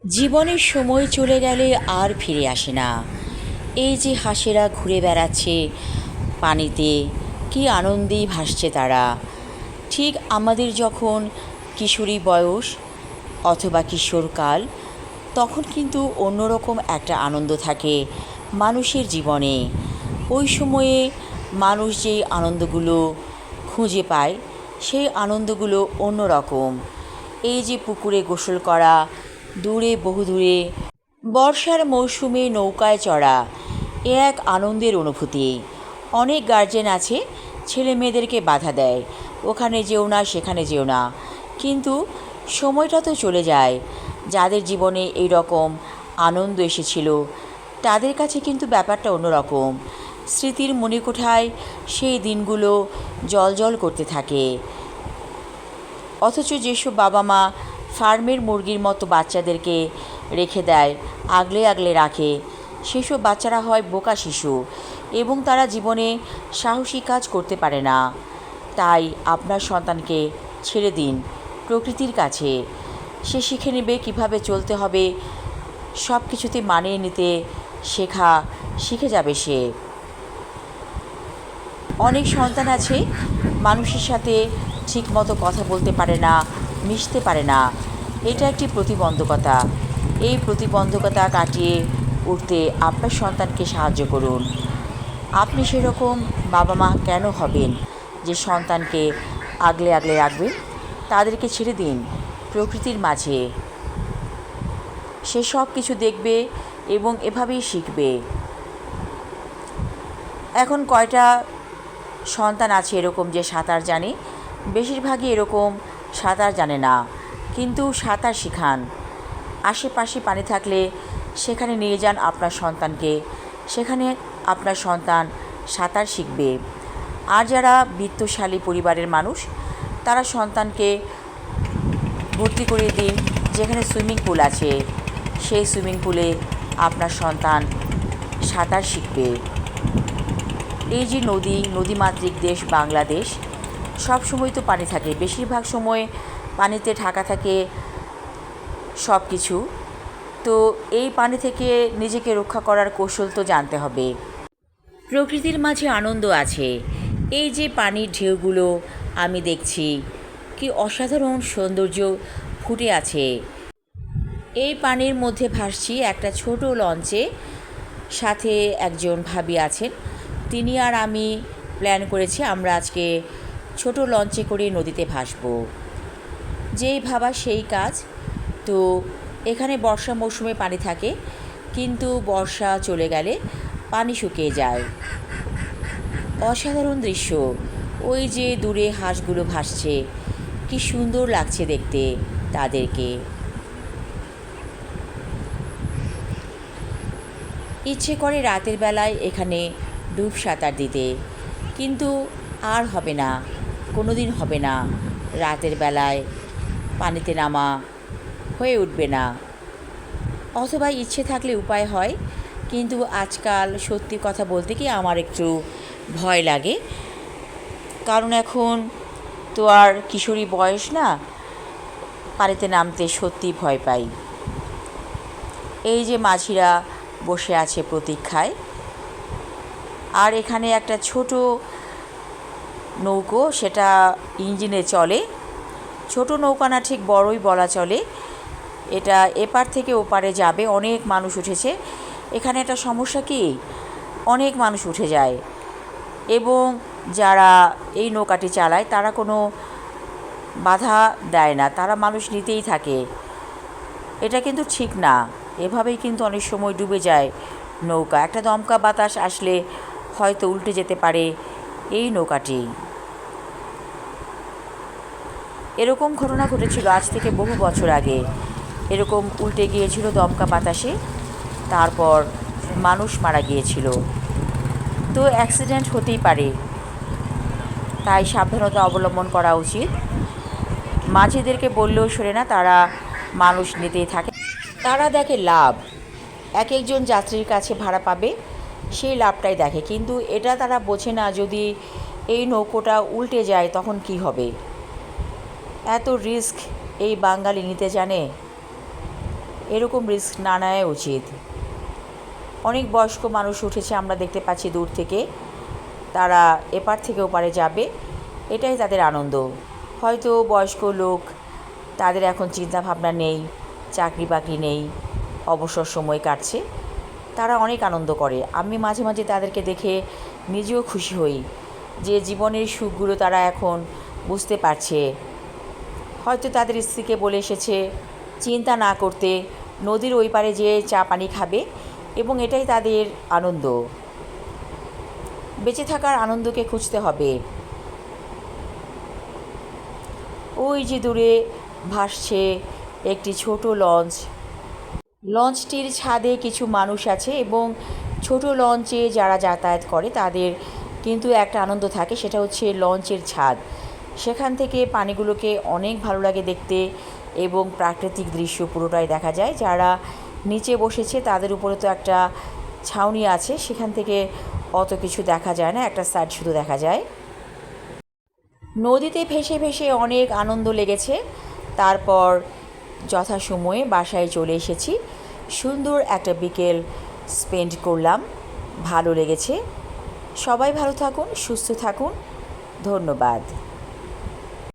জীবনের সময় চলে গেলে আর ফিরে আসে না। এই যে হাঁসেরা ঘুরে বেড়াচ্ছে পানিতে, কী আনন্দেই ভাসছে তারা। ঠিক আমাদের যখন কিশোরী বয়স অথবা কিশোরকাল, তখন কিন্তু অন্যরকম একটা আনন্দ থাকে মানুষের জীবনে। ওই সময়ে মানুষ যেই আনন্দগুলো খুঁজে পায়, সেই আনন্দগুলো অন্যরকম। এই যে পুকুরে গোসল করা, দূরে বহুদূরে বর্ষার মৌসুমে নৌকায় চড়া, এ এক আনন্দের অনুভূতি। অনেক গার্জেন আছে ছেলে মেয়েদেরকে বাধা দেয়, ওখানে যেও না সেখানে যেও না, কিন্তু সময়টা তো চলে যায়। যাদের জীবনে এই রকম আনন্দ এসেছিল তাদের কাছে কিন্তু ব্যাপারটা অন্যরকম। স্মৃতির মণিকোঠায় সেই দিনগুলো জ্বলজ্বল করতে থাকে। অথচ যেসব বাবা মা ফার্মের মুরগির মতো বাচ্চাদেরকে রেখে দেয়, আগলে আগলে রাখে, সেসব বাচ্চারা হয় বোকা শিশু এবং তারা জীবনে সাহসী কাজ করতে পারে না। তাই আপনার সন্তানকে ছেড়ে দিন প্রকৃতির কাছে। সে শিখে নেবে কীভাবে চলতে হবে, সব কিছুতে মানিয়ে নিতে শিখে যাবে সে। অনেক সন্তান আছে মানুষের সাথে ঠিকমতো কথা বলতে পারে না, মিশতে পারে না। এটা একটি প্রতিবন্ধকতা। এই প্রতিবন্ধকতা কাটিয়ে উঠতে আপনার সন্তানকে সাহায্য করুন। আপনি সেরকম বাবা মা কেন হবেন যে সন্তানকে আগলে আগলে রাখবেন? তাদেরকে ছেড়ে দিন প্রকৃতির মাঝে। সে সব কিছু দেখবে এবং এভাবেই শিখবে। এখন কয়টা সন্তান আছে এরকম যে সাঁতার জানে? বেশিরভাগই এরকম সাঁতার জানে না, কিন্তু সাঁতার শেখান। আশেপাশে পানি থাকলে সেখানে নিয়ে যান আপনার সন্তানকে, সেখানে আপনার সন্তান সাঁতার শিখবে। আর যারা বিত্তশালী পরিবারের মানুষ, তারা সন্তানকে ভর্তি করিয়ে দিন যেখানে সুইমিং পুল আছে, সেই সুইমিং পুলে আপনার সন্তান সাঁতার শিখবে। এই যে নদীমাতৃক দেশ বাংলাদেশ, সব সময় তো পানি থাকে, বেশিরভাগ সময় পানিতে ঢাকা থাকে সব কিছু। তো এই পানি থেকে নিজেকে রক্ষা করার কৌশল তো জানতে হবে। প্রকৃতির মাঝে আনন্দ আছে। এই যে পানির ঢেউগুলো আমি দেখছি, কি অসাধারণ সৌন্দর্য ফুটে আছে। এই পানির মধ্যে ভাসছি একটা ছোট লঞ্চে, সাথে একজন ভাবি আছেন। তিনি আর আমি প্ল্যান করেছি আমরা আজকে ছোট লঞ্চে করে নদীতে ভাসবো। যেই ভাবা সেই কাজ। তো এখানে বর্ষা মৌসুমে পানি থাকে, কিন্তু বর্ষা চলে গেলে পানি শুকিয়ে যায়। অসাধারণ দৃশ্য। ওই যে দূরে হাঁসগুলো ভাসছে, কি সুন্দর লাগছে দেখতে তাদেরকে। ইচ্ছে করে রাতের বেলায় এখানে ডুব সাঁতার দিতে, কিন্তু আর হবে না, কোনো দিন হবে না। রাতের বেলায় পানিতে নামা হয়ে উঠবে না। অথবা ইচ্ছে থাকলে উপায় হয়, কিন্তু আজকাল সত্যি কথা বলতে কি আমার একটু ভয় লাগে। কারণ এখন তো আর কিশোরী বয়স না, পানিতে নামতে সত্যি ভয় পাই। এই যে মাঝিরা বসে আছে প্রতীক্ষায়, আর এখানে একটা ছোট নৌকো, সেটা ইঞ্জিনে চলে। ছোট নৌকা না, ঠিক বড়ই বলা চলে। এটা এপার থেকে ওপারে যাবে। অনেক মানুষ উঠেছে। এখানে একটা সমস্যা কি, অনেক মানুষ উঠে যায় এবং যারা এই নৌকাটি চালায় তারা কোনো বাধা দেয় না, তারা মানুষ নিতেই থাকে। এটা কিন্তু ঠিক না। এভাবেই কিন্তু অনেক সময় ডুবে যায় নৌকা। একটা দমকা বাতাস আসলে হয়তো উল্টে যেতে পারে এই নৌকাটি। এরকম ঘটনা ঘটেছিল আজ থেকে বহু বছর আগে। এরকম উল্টে গিয়েছিল দমকা বাতাসে, তারপর মানুষ মারা গিয়েছিল। তো অ্যাক্সিডেন্ট হতেই পারে, তাই সাবধানতা অবলম্বন করা উচিত। মাঝিদেরকে বললেও শোনে না, তারা মানুষ নিতেই থাকে। তারা দেখে লাভ, এক একজন যাত্রীর কাছে ভাড়া পাবে, সেই লাভটাই দেখে। কিন্তু এটা তারা বোঝে না, যদি এই নৌকোটা উল্টে যায় তখন কি হবে। এত রিস্ক এই বাঙালি নিতে জানে। এরকম রিস্ক না নেওয়া উচিত। অনেক বয়স্ক মানুষ উঠেছে, আমরা দেখতে পাচ্ছি দূর থেকে। তারা এপার থেকে ওপারে যাবে, এটাই তাদের আনন্দ। হয়তো বয়স্ক লোক, তাদের এখন চিন্তা ভাবনা নেই, চাকরি বাকরি নেই, অবসর সময় কাটছে, তারা অনেক আনন্দ করে। আমি মাঝে মাঝে তাদেরকে দেখে নিজেও খুশি হই যে জীবনের সুখগুলো তারা এখন বুঝতে পারছে। হয়তো তাদের স্ত্রীকে বলে এসেছে চিন্তা না করতে, নদীর ওই পারে যেয়ে চা পানি খাবে, এবং এটাই তাদের আনন্দ। বেঁচে থাকার আনন্দকে খুঁজতে হবে। ওই যে দূরে ভাসছে একটি ছোট লঞ্চ। লঞ্চটির ছাদে কিছু মানুষ আছে, এবং ছোট লঞ্চে যারা যাতায়াত করে তাদের কিন্তু একটা আনন্দ থাকে, সেটা হচ্ছে লঞ্চের ছাদ। সেখান থেকে পানিগুলোকে অনেক ভালো লাগে দেখতে, এবং প্রাকৃতিক দৃশ্য পুরোটাই দেখা যায়। যারা নিচে বসেছে তাদের উপরে তো একটা ছাউনি আছে, সেখান থেকে অত কিছু দেখা যায় না, একটা সাইড শুধু দেখা যায়। নদীতে ভেসে ভেসে অনেক আনন্দ লেগেছে। তারপর যথাসময়ে বাসায় চলে এসেছি। সুন্দর একটা বিকেল স্পেন্ড করলাম, ভালো লেগেছে। সবাই ভালো থাকুন, সুস্থ থাকুন। ধন্যবাদ।